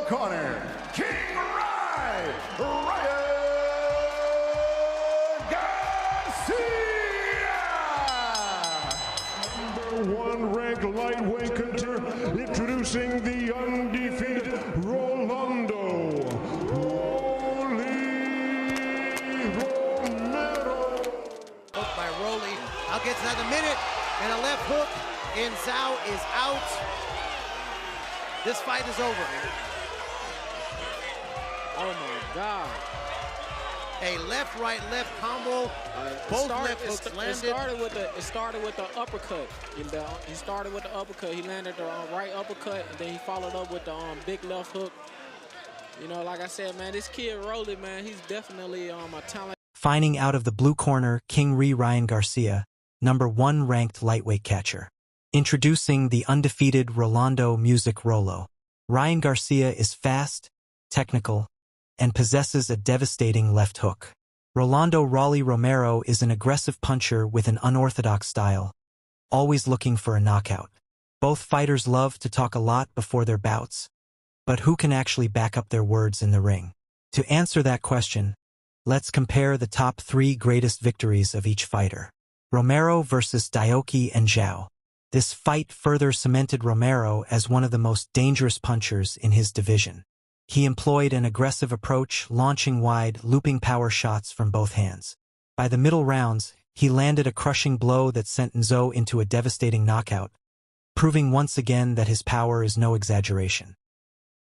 corner, King Ryan Garcia! #1 ranked lightweight contender, introducing the undefeated Rolando Romero. Hook by Rolly. I'll get to that in a minute. And a left hook, and Zhao is out. This fight is over. Oh my God. A left-right left combo. Both left hooks landed. It started with the uppercut. He started with the uppercut. He landed the right uppercut, and then he followed up with the big left hook. You know, like I said, man, this kid Rolly, man, he's definitely a talent. Fighting out of the blue corner, King Ryan Garcia, #1 ranked lightweight catcher. Introducing the undefeated Rolando Music Rolo. Ryan Garcia is fast, technical, and possesses a devastating left hook. Rolando Romero is an aggressive puncher with an unorthodox style, always looking for a knockout. Both fighters love to talk a lot before their bouts, but who can actually back up their words in the ring? To answer that question, let's compare the top 3 greatest victories of each fighter. Romero versus Daioki and Zhao. This fight further cemented Romero as one of the most dangerous punchers in his division. He employed an aggressive approach, launching wide, looping power shots from both hands. By the middle rounds, he landed a crushing blow that sent Zhao into a devastating knockout, proving once again that his power is no exaggeration.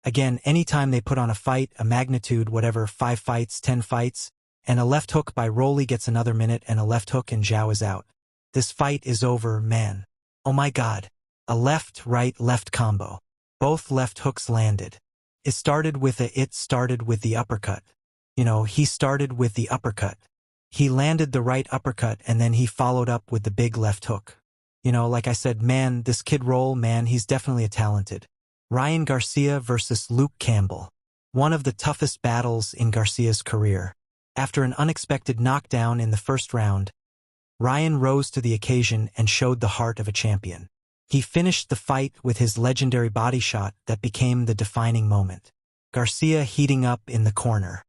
Again, anytime they put on a fight, a magnitude, whatever, 5 fights, 10 fights, and a left hook by Rolly gets another minute and a left hook and Zhao is out. This fight is over, man. Oh my God. A left-right left combo. Both left hooks landed. It started with the uppercut. You know, he started with the uppercut. He landed the right uppercut and then he followed up with the big left hook. You know, like I said, man, this kid Roll, man, he's definitely a talented. Ryan Garcia versus Luke Campbell. One of the toughest battles in Garcia's career. After an unexpected knockdown in the first round, Ryan rose to the occasion and showed the heart of a champion. He finished the fight with his legendary body shot that became the defining moment. Garcia heating up in the corner.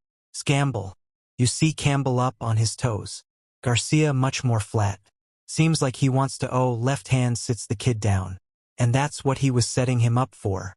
Campbell. You see Campbell up on his toes. Garcia much more flat. Seems like he wants to left hand sits the kid down. And that's what he was setting him up for.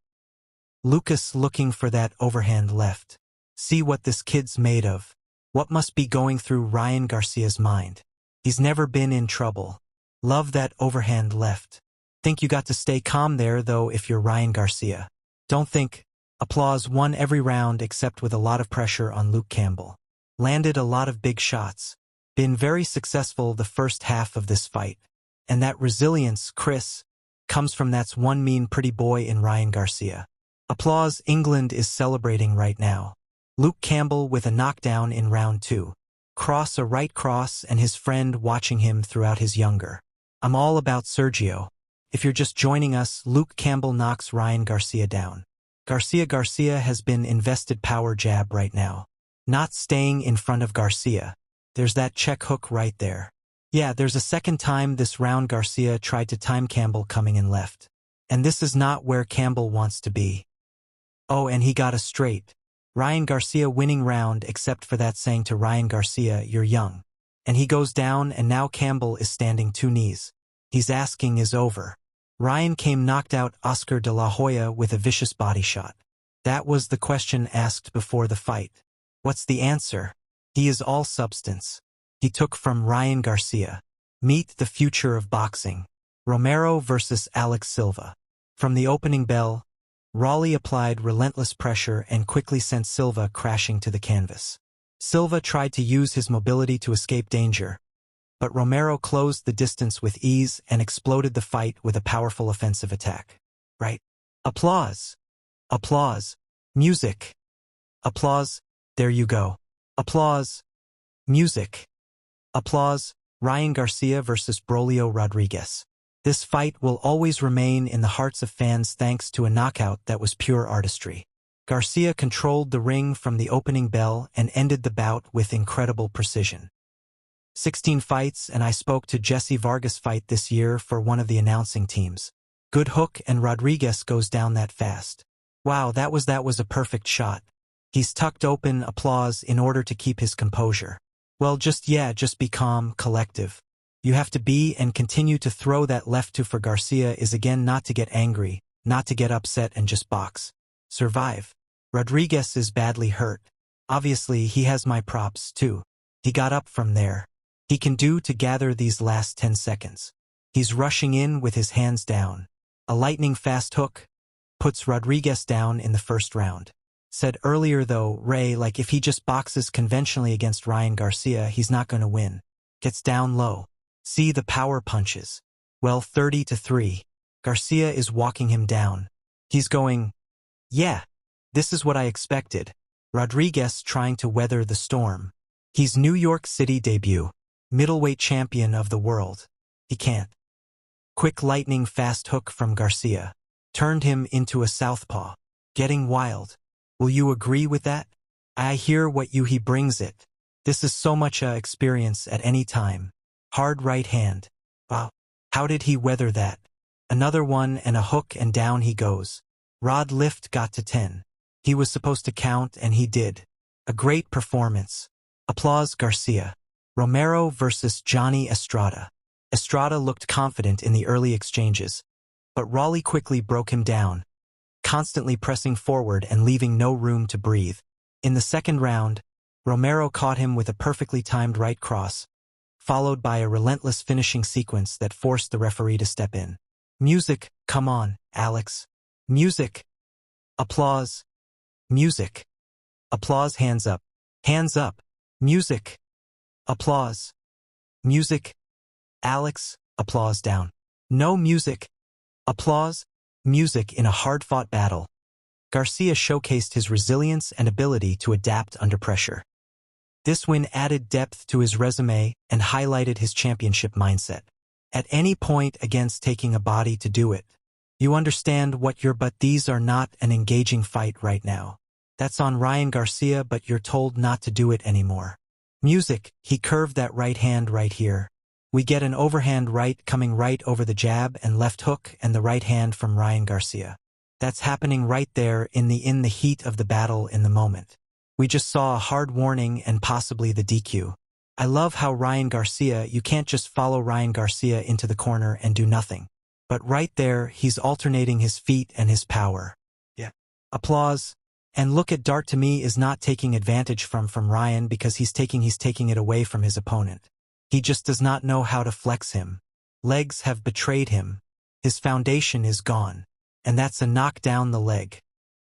Lucas looking for that overhand left. See what this kid's made of. What must be going through Ryan Garcia's mind? He's never been in trouble. Love that overhand left. Think you got to stay calm there, though, if you're Ryan Garcia. Don't think. Applause won every round except with a lot of pressure on Luke Campbell. Landed a lot of big shots. Been very successful the first half of this fight. And that resilience, Chris, comes from that's one mean pretty boy in Ryan Garcia. Applause. England is celebrating right now. Luke Campbell with a knockdown in round 2. Cross a right cross and his friend watching him throughout his younger. I'm all about Sergio. If you're just joining us, Luke Campbell knocks Ryan Garcia down. Garcia has been invested power jab right now. Not staying in front of Garcia. There's that check hook right there. Yeah, there's a second time this round Garcia tried to time Campbell coming in left. And this is not where Campbell wants to be. Oh, and he got a straight. Ryan Garcia winning round except for that saying to Ryan Garcia, you're young. And he goes down and now Campbell is standing 2 knees. He's asking is over. Ryan came knocked out Oscar de la Hoya with a vicious body shot. That was the question asked before the fight. What's the answer? He is all substance. He took from Ryan Garcia. Meet the future of boxing. Romero versus Alex Silva. From the opening bell, Rolly applied relentless pressure and quickly sent Silva crashing to the canvas. Silva tried to use his mobility to escape danger, but Romero closed the distance with ease and exploded the fight with a powerful offensive attack. Right? Applause. Applause. Music. Applause. There you go. Applause. Music. Applause. Ryan Garcia versus Braulio Rodriguez. This fight will always remain in the hearts of fans thanks to a knockout that was pure artistry. Garcia controlled the ring from the opening bell and ended the bout with incredible precision. 16 fights, and I spoke to Jesse Vargas fight this year for one of the announcing teams. Good hook and Rodriguez goes down that fast. Wow, that was a perfect shot. He's tucked open, applause, in order to keep his composure. Well, just be calm, collective. You have to be and continue to throw that left to for Garcia is again not to get angry, not to get upset and just box. Survive. Rodriguez is badly hurt. Obviously, he has my props, too. He got up from there. He can do to gather these last 10 seconds. He's rushing in with his hands down. A lightning fast hook puts Rodriguez down in the first round. Said earlier though, Ray, like if he just boxes conventionally against Ryan Garcia, he's not gonna win. Gets down low. See the power punches. Well, 30-3. Garcia is walking him down. He's going, yeah, this is what I expected. Rodriguez trying to weather the storm. He's New York City debut. Middleweight champion of the world. He can't. Quick lightning fast hook from Garcia. Turned him into a southpaw. Getting wild. Will you agree with that? I hear what he brings it. This is so much experience at any time. Hard right hand. Wow. How did he weather that? Another one and a hook and down he goes. Rod lift got to 10. He was supposed to count and he did. A great performance. Applause Garcia. Romero versus Johnny Estrada. Estrada looked confident in the early exchanges, but Raleigh quickly broke him down, constantly pressing forward and leaving no room to breathe. In the second round, Romero caught him with a perfectly timed right cross, followed by a relentless finishing sequence that forced the referee to step in. Music, come on, Alex. Music. Applause. Music. Applause, hands up. Hands up. Music. Applause. Music. Alex, applause down. No music. Applause. Music in a hard-fought battle. Garcia showcased his resilience and ability to adapt under pressure. This win added depth to his resume and highlighted his championship mindset. At any point against taking a body to do it. You understand what but these are not an engaging fight right now. That's on Ryan Garcia, but you're told not to do it anymore. Music, he curved that right hand right here. We get an overhand right coming right over the jab and left hook and the right hand from Ryan Garcia. That's happening right there in the heat of the battle in the moment. We just saw a hard warning and possibly the DQ. I love how Ryan Garcia, you can't just follow Ryan Garcia into the corner and do nothing. But right there, he's alternating his feet and his power. Yeah. Applause. And look at Dart to me is not taking advantage from Ryan because he's taking it away from his opponent. He just does not know how to flex him. Legs have betrayed him. His foundation is gone. And that's a knock down the leg.